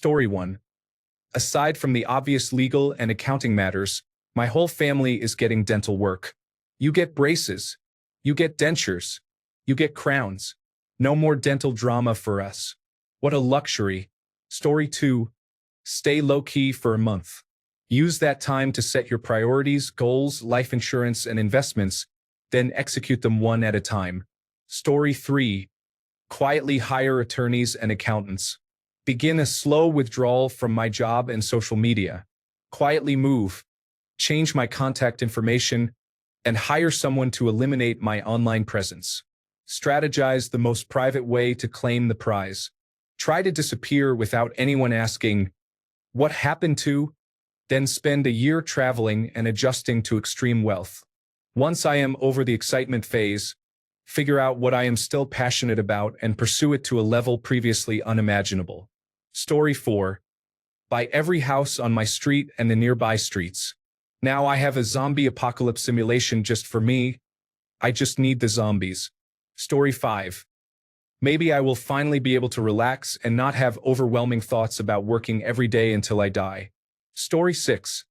Story 1. Aside from the obvious legal and accounting matters, my whole family is getting dental work. You get braces. You get dentures. You get crowns. No more dental drama for us. What a luxury. Story 2. Stay low-key for a month. Use that time to set your priorities, goals, life insurance, and investments, then execute them one at a time. Story 3. Quietly hire attorneys and accountants. Begin a slow withdrawal from my job and social media. Quietly move. Change my contact information, and hire someone to eliminate my online presence. Strategize the most private way to claim the prize. Try to disappear without anyone asking, "What happened to?" Then spend a year traveling and adjusting to extreme wealth. Once I am over the excitement phase, figure out what I am still passionate about and pursue it to a level previously unimaginable. Story 4. Buy every house on my street and the nearby streets. Now I have a zombie apocalypse simulation just for me. I just need the zombies. Story 5. Maybe I will finally be able to relax and not have overwhelming thoughts about working every day until I die. Story 6.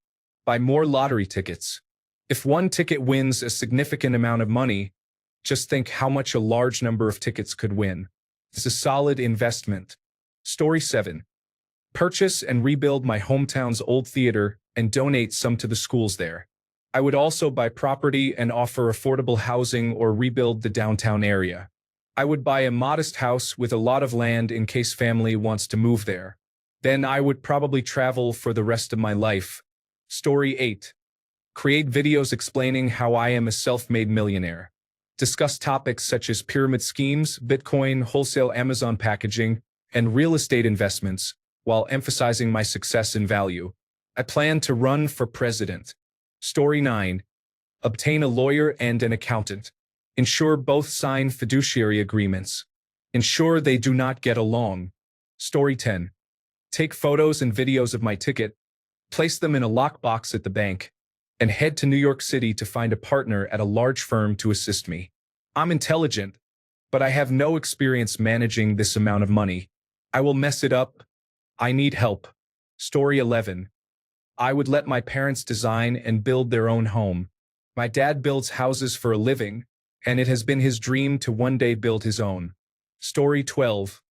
Buy more lottery tickets. If one ticket wins a significant amount of money, just think how much a large number of tickets could win. It's a solid investment. Story 7. Purchase and rebuild my hometown's old theater and donate some to the schools there. I would also buy property and offer affordable housing or rebuild the downtown area. I would buy a modest house with a lot of land in case family wants to move there. Then I would probably travel for the rest of my life. Story 8. Create videos explaining how I am a self-made millionaire. Discuss topics such as pyramid schemes, Bitcoin, wholesale Amazon packaging, and real estate investments, while emphasizing my success and value. I plan to run for president. Story 9. Obtain a lawyer and an accountant. Ensure both sign fiduciary agreements. Ensure they do not get along. Story 10. Take photos and videos of my ticket, place them in a lockbox at the bank, and head to New York City to find a partner at a large firm to assist me. I'm intelligent, but I have no experience managing this amount of money. I will mess it up. I need help. Story 11. I would let my parents design and build their own home. My dad builds houses for a living, and it has been his dream to one day build his own. Story 12.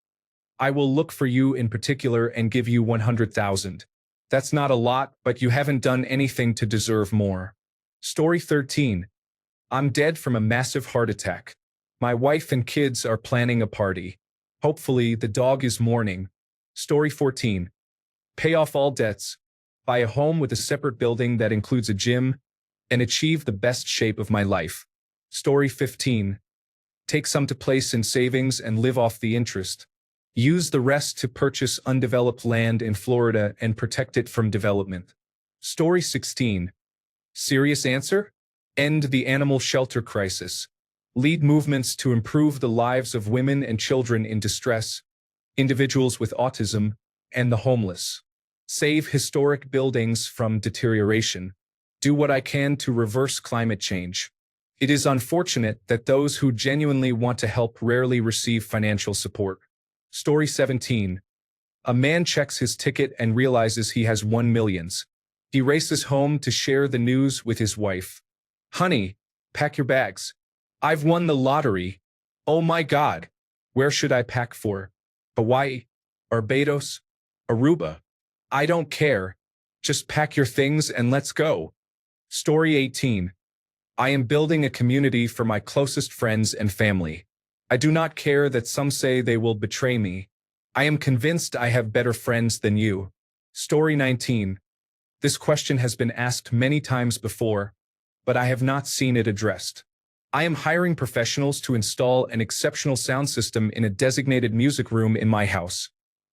I will look for you in particular and give you 100,000. That's not a lot, but you haven't done anything to deserve more. Story 13. I'm dead from a massive heart attack. My wife and kids are planning a party. Hopefully, the dog is mourning. Story 14. Pay off all debts, buy a home with a separate building that includes a gym, and achieve the best shape of my life. Story 15. Take some to place in savings and live off the interest. Use the rest to purchase undeveloped land in Florida and protect it from development. Story 16. Serious answer? End the animal shelter crisis. Lead movements to improve the lives of women and children in distress, individuals with autism, and the homeless. Save historic buildings from deterioration. Do what I can to reverse climate change. It is unfortunate that those who genuinely want to help rarely receive financial support. Story 17. A man checks his ticket and realizes he has won millions. He races home to share the news with his wife. Honey, pack your bags. I've won the lottery. Oh my God. Where should I pack for? Hawaii? Barbados? Aruba? I don't care. Just pack your things and let's go. Story 18. I am building a community for my closest friends and family. I do not care that some say they will betray me. I am convinced I have better friends than you. Story 19. This question has been asked many times before, but I have not seen it addressed. I am hiring professionals to install an exceptional sound system in a designated music room in my house,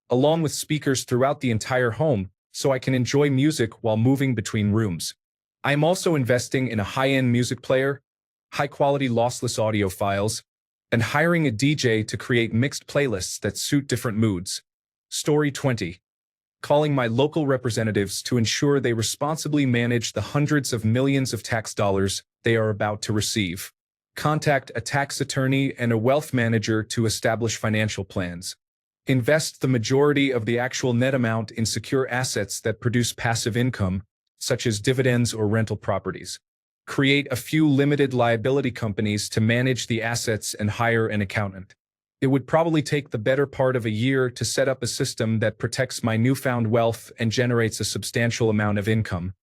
along with speakers throughout the entire home, so I can enjoy music while moving between rooms. I am also investing in a high-end music player, high-quality lossless audio files, and hiring a DJ to create mixed playlists that suit different moods. Story 20. Calling my local representatives to ensure they responsibly manage the hundreds of millions of tax dollars they are about to receive. Contact a tax attorney and a wealth manager to establish financial plans. Invest the majority of the actual net amount in secure assets that produce passive income, such as dividends or rental properties. Create a few limited liability companies to manage the assets and hire an accountant. It would probably take the better part of a year to set up a system that protects my newfound wealth and generates a substantial amount of income.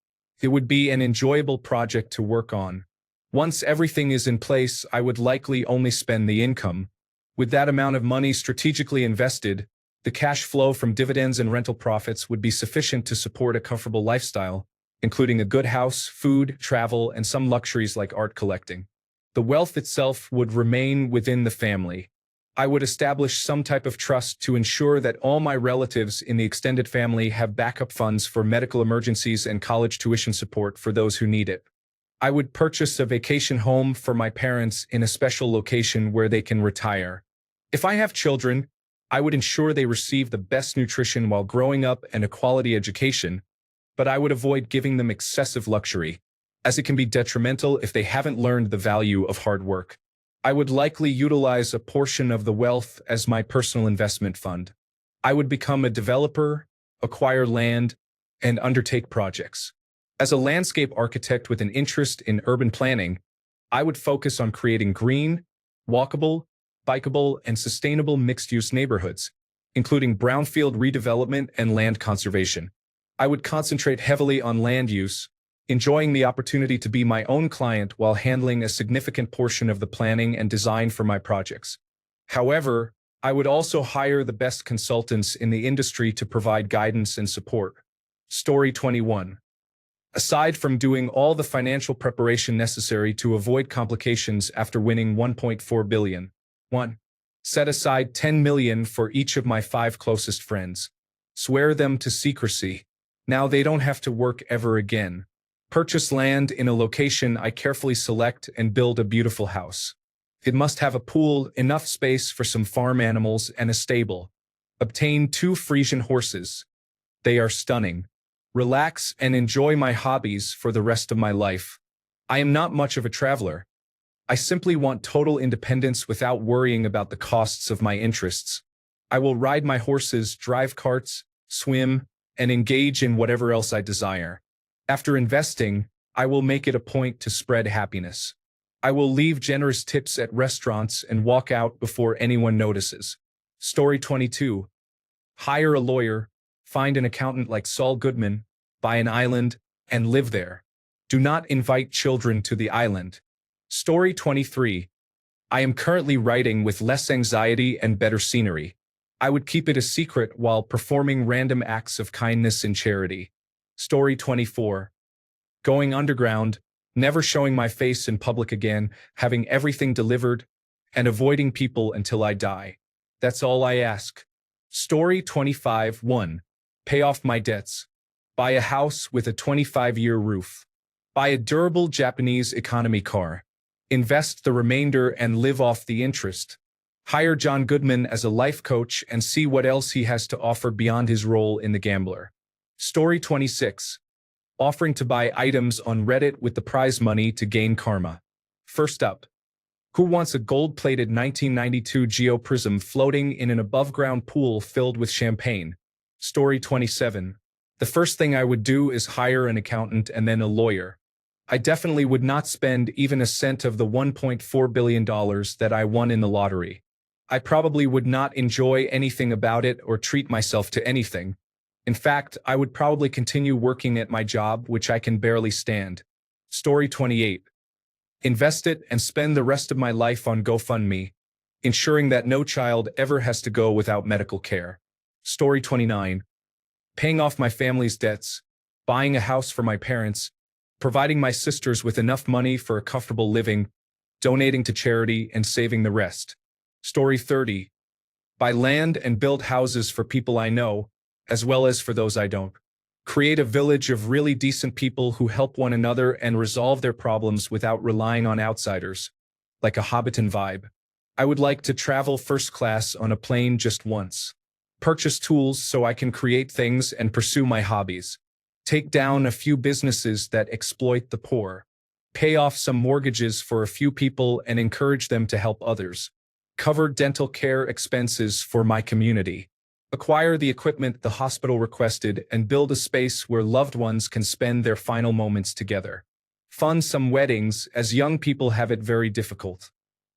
It would be an enjoyable project to work on. Once everything is in place, I would likely only spend the income. With that amount of money strategically invested, the cash flow from dividends and rental profits would be sufficient to support a comfortable lifestyle, including a good house, food, travel, and some luxuries like art collecting. The wealth itself would remain within the family. I would establish some type of trust to ensure that all my relatives in the extended family have backup funds for medical emergencies and college tuition support for those who need it. I would purchase a vacation home for my parents in a special location where they can retire. If I have children, I would ensure they receive the best nutrition while growing up and a quality education, but I would avoid giving them excessive luxury, as it can be detrimental if they haven't learned the value of hard work. I would likely utilize a portion of the wealth as my personal investment fund. I would become a developer, acquire land, and undertake projects. As a landscape architect with an interest in urban planning, I would focus on creating green, walkable, bikeable, and sustainable mixed-use neighborhoods, including brownfield redevelopment and land conservation. I would concentrate heavily on land use, enjoying the opportunity to be my own client while handling a significant portion of the planning and design for my projects. However, I would also hire the best consultants in the industry to provide guidance and support. Story 21. Aside from doing all the financial preparation necessary to avoid complications after winning $1.4 billion, 1. Set aside $10 million for each of my 5 closest friends. Swear them to secrecy. Now they don't have to work ever again. Purchase land in a location I carefully select and build a beautiful house. It must have a pool, enough space for some farm animals, and a stable. Obtain 2 Frisian horses. They are stunning. Relax and enjoy my hobbies for the rest of my life. I am not much of a traveler. I simply want total independence without worrying about the costs of my interests. I will ride my horses, drive carts, swim, and engage in whatever else I desire. After investing, I will make it a point to spread happiness. I will leave generous tips at restaurants and walk out before anyone notices. Story 22. Hire a lawyer, find an accountant like Saul Goodman, buy an island, and live there. Do not invite children to the island. Story 23. I am currently writing with less anxiety and better scenery. I would keep it a secret while performing random acts of kindness and charity. Story 24. Going underground, never showing my face in public again, having everything delivered, and avoiding people until I die. That's all I ask. Story 25. 1. Pay off my debts. Buy a house with a 25-year roof. Buy a durable Japanese economy car. Invest the remainder and live off the interest. Hire John Goodman as a life coach and see what else he has to offer beyond his role in The Gambler. Story 26. Offering to buy items on Reddit with the prize money to gain karma. First up. Who wants a gold-plated 1992 geoprism floating in an above-ground pool filled with champagne? Story 27. The first thing I would do is hire an accountant and then a lawyer. I definitely would not spend even a cent of the $1.4 billion that I won in the lottery. I probably would not enjoy anything about it or treat myself to anything. In fact, I would probably continue working at my job, which I can barely stand. Story 28. Invest it and spend the rest of my life on GoFundMe, ensuring that no child ever has to go without medical care. Story 29. Paying off my family's debts, buying a house for my parents, providing my sisters with enough money for a comfortable living, donating to charity, and saving the rest. Story 30. Buy land and build houses for people I know, as well as for those I don't. Create a village of really decent people who help one another and resolve their problems without relying on outsiders, like a Hobbiton vibe. I would like to travel first class on a plane just once. Purchase tools so I can create things and pursue my hobbies. Take down a few businesses that exploit the poor. Pay off some mortgages for a few people and encourage them to help others. Cover dental care expenses for my community. Acquire the equipment the hospital requested and build a space where loved ones can spend their final moments together. Fund some weddings, as young people have it very difficult.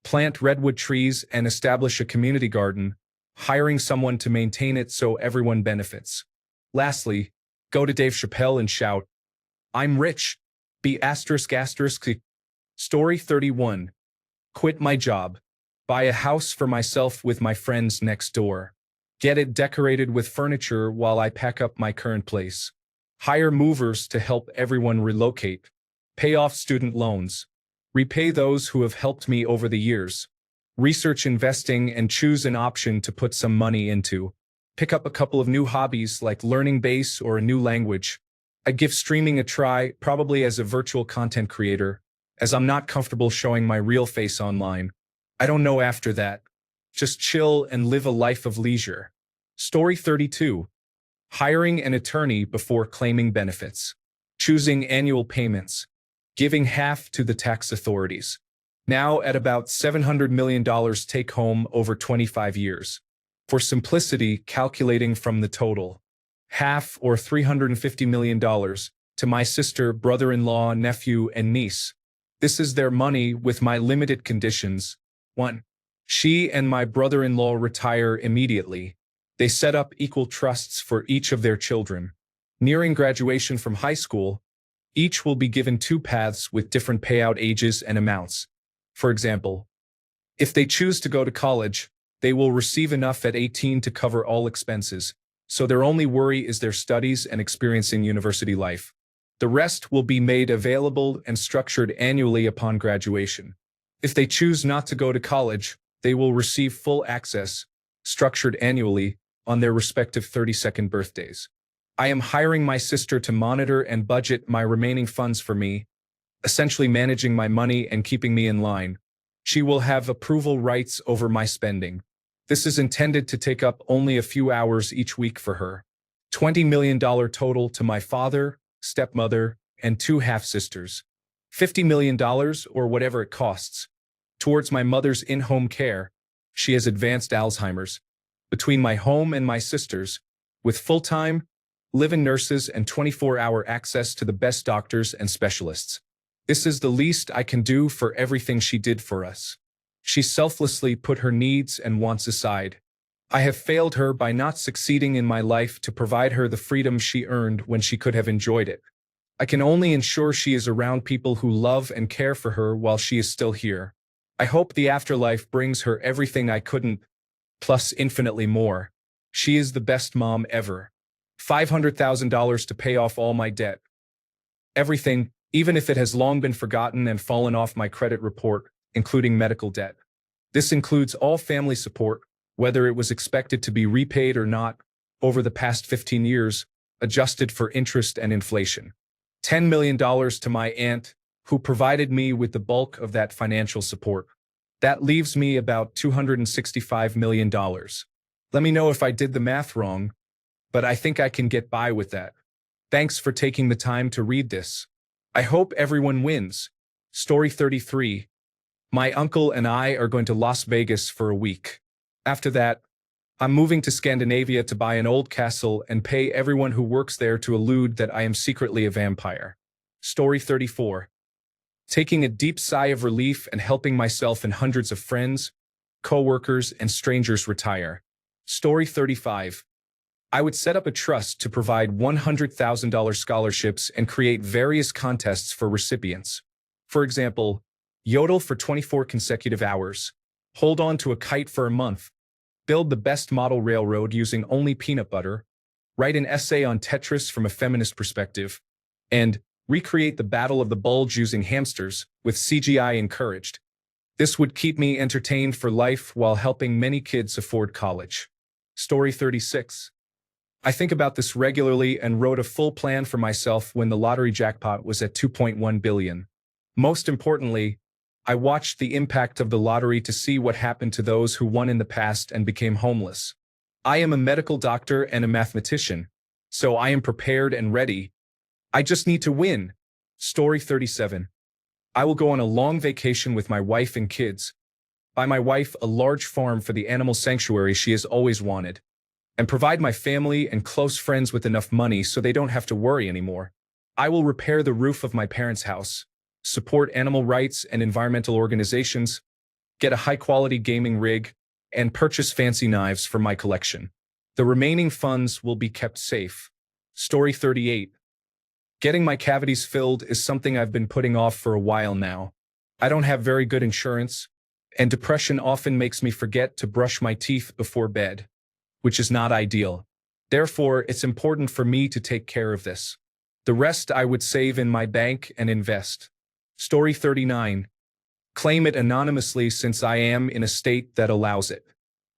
Plant redwood trees and establish a community garden, hiring someone to maintain it so everyone benefits. Lastly, go to Dave Chappelle and shout, "I'm rich." Be asterisk asterisk. Story 31. Quit my job. Buy a house for myself with my friends next door. Get it decorated with furniture while I pack up my current place. Hire movers to help everyone relocate. Pay off student loans. Repay those who have helped me over the years. Research investing and choose an option to put some money into. Pick up a couple of new hobbies like learning bass or a new language. I'd give streaming a try, probably as a virtual content creator, as I'm not comfortable showing my real face online. I don't know after that. Just chill and live a life of leisure. Story 32. Hiring an attorney before claiming benefits. Choosing annual payments. Giving half to the tax authorities. Now at about $700 million take home over 25 years. For simplicity, calculating from the total. Half, or $350 million, to my sister, brother-in-law, nephew, and niece. This is their money with my limited conditions. 1. She and my brother-in-law retire immediately. They set up equal trusts for each of their children. Nearing graduation from high school, each will be given 2 paths with different payout ages and amounts. For example, if they choose to go to college, they will receive enough at 18 to cover all expenses, so their only worry is their studies and experiencing university life. The rest will be made available and structured annually upon graduation. If they choose not to go to college, they will receive full access, structured annually, on their respective 32nd birthdays. I am hiring my sister to monitor and budget my remaining funds for me, essentially managing my money and keeping me in line. She will have approval rights over my spending. This is intended to take up only a few hours each week for her. $20 million total to my father, stepmother, and 2 half-sisters. $50 million, or whatever it costs. Towards my mother's in-home care. She has advanced Alzheimer's. Between my home and my sister's, with full-time, live-in nurses and 24-hour access to the best doctors and specialists. This is the least I can do for everything she did for us. She selflessly put her needs and wants aside. I have failed her by not succeeding in my life to provide her the freedom she earned when she could have enjoyed it. I can only ensure she is around people who love and care for her while she is still here. I hope the afterlife brings her everything I couldn't, plus infinitely more. She is the best mom ever. $500,000 to pay off all my debt. Everything, even if it has long been forgotten and fallen off my credit report, including medical debt. This includes all family support, whether it was expected to be repaid or not, over the past 15 years, adjusted for interest and inflation. $10 million to my aunt, who provided me with the bulk of that financial support. That leaves me about $265 million. Let me know if I did the math wrong, but I think I can get by with that. Thanks for taking the time to read this. I hope everyone wins. Story 33. My uncle and I are going to Las Vegas for a week. After that, I'm moving to Scandinavia to buy an old castle and pay everyone who works there to allude that I am secretly a vampire. Story 34. Taking a deep sigh of relief and helping myself and hundreds of friends, co-workers, and strangers retire. Story 35. I would set up a trust to provide $100,000 scholarships and create various contests for recipients. For example, yodel for 24 consecutive hours, hold on to a kite for a month, build the best model railroad using only peanut butter, write an essay on Tetris from a feminist perspective, and recreate the Battle of the Bulge using hamsters, with CGI encouraged. This would keep me entertained for life while helping many kids afford college. Story 36. I think about this regularly and wrote a full plan for myself when the lottery jackpot was at $2.1 billion. Most importantly, I watched the impact of the lottery to see what happened to those who won in the past and became homeless. I am a medical doctor and a mathematician, so I am prepared and ready. I just need to win. Story 37. I will go on a long vacation with my wife and kids. Buy my wife a large farm for the animal sanctuary she has always wanted. and provide my family and close friends with enough money so they don't have to worry anymore. I will repair the roof of my parents' house, support animal rights and environmental organizations, get a high-quality gaming rig, and purchase fancy knives for my collection. The remaining funds will be kept safe. Story 38. Getting my cavities filled is something I've been putting off for a while now. I don't have very good insurance, and depression often makes me forget to brush my teeth before bed, which is not ideal. Therefore, it's important for me to take care of this. The rest I would save in my bank and invest. Story 39. Claim it anonymously since I am in a state that allows it.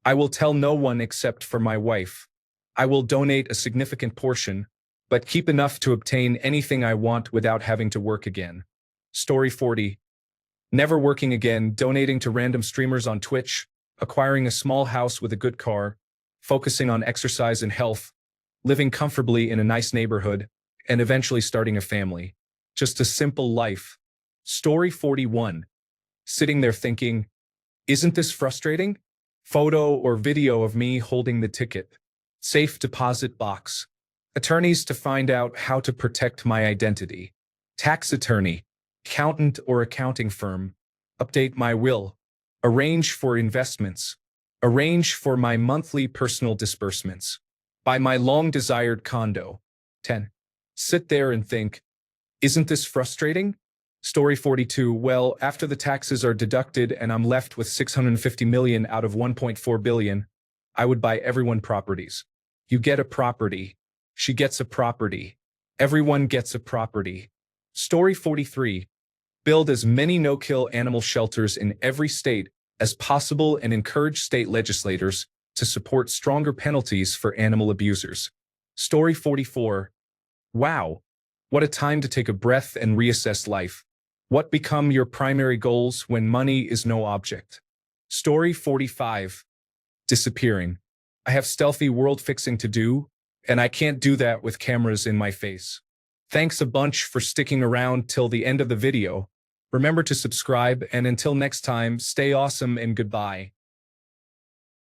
I will tell no one except for my wife. I will donate a significant portion, but keep enough to obtain anything I want without having to work again. Story 40. Never working again, donating to random streamers on Twitch, acquiring a small house with a good car, focusing on exercise and health, living comfortably in a nice neighborhood, and eventually starting a family. Just a simple life. Story 41. Sitting there thinking, isn't this frustrating? Photo or video of me holding the ticket. Safe deposit box. Attorneys to find out how to protect my identity. Tax attorney. Accountant or accounting firm. Update my will. Arrange for investments. Arrange for my monthly personal disbursements. Buy my long-desired condo. 10. Sit there and think, isn't this frustrating? Story 42. Well, after the taxes are deducted and I'm left with 650 million out of 1.4 billion, I would buy everyone properties. You get a property. She gets a property. Everyone gets a property. Story 43. Build as many no-kill animal shelters in every state as possible and encourage state legislators to support stronger penalties for animal abusers. Story 44. Wow, what a time to take a breath and reassess life. What become your primary goals when money is no object? Story 45. Disappearing. I have stealthy world fixing to do, and I can't do that with cameras in my face. Thanks a bunch for sticking around till the end of the video. Remember to subscribe, and until next time, stay awesome and goodbye.